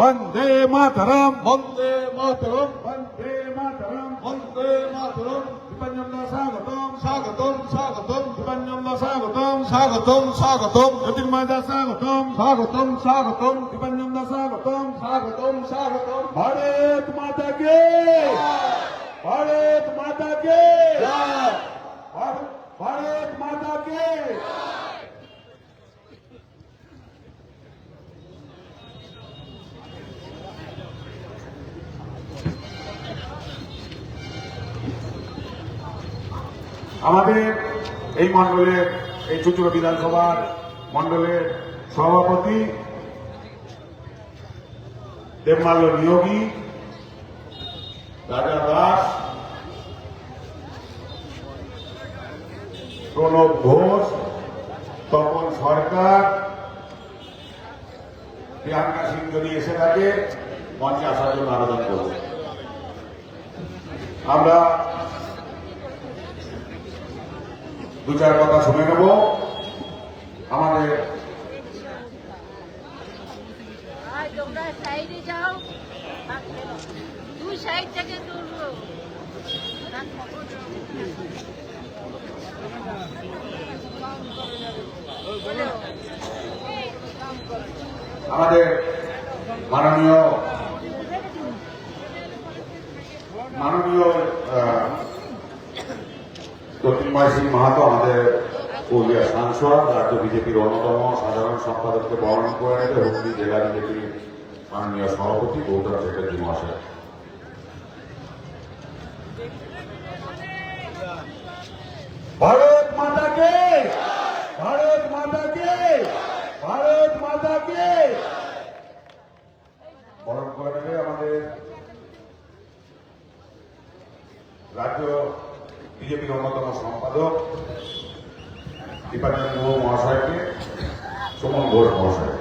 वंदे मातरम वंदे मातरम वंदे मातरम वंदे मातरम दीपंजमदा स्वागतम स्वागतम स्वागतम दीपंजमदा स्वागतम स्वागतम स्वागतम ज्योतिर्मयदा स्वागतम स्वागतम स्वागतम दीपंजमदा स्वागतम स्वागतम स्वागतम भारत माता के भारत माता के भारत माता के আমাদের এই মণ্ডলের এই চুচুড়া বিধানসভার মণ্ডলের সভাপতি দেবমাল্য নিয়োগী, রাজা দাস, প্রণব ঘোষ, তপন সরকার, প্রিয়াঙ্কা সিং যদি এসে থাকে মঞ্চে আসার জন্য আবেদন করব। আমরা দু চার কথা শুনে নেব। আমাদের তোমরা সাইডে যাও, দুই সাইড থেকে তুলবো। আমাদের মাননীয় জ্যোতির্ময় সিং মাহাতো আমাদের পুরুলিয়া সাংসদ, রাজ্য বিজেপির অন্যতম সাধারণ সম্পাদককে বরণ করে নেবে হুগলি জেলা বিজেপির মাননীয় সভাপতি গৌতম চ্যাটার্জি মহাশয়। ভারত মাতা কে, ভারত মাতা কে, ভারত মাতা কে বরণ করে নেবে আমাদের রাজ্য বিজেপির অন্যতম সম্পাদক দীপাঞ্জন গুহ মহাশয়কে, সুমন ঘোষ মহাশয়।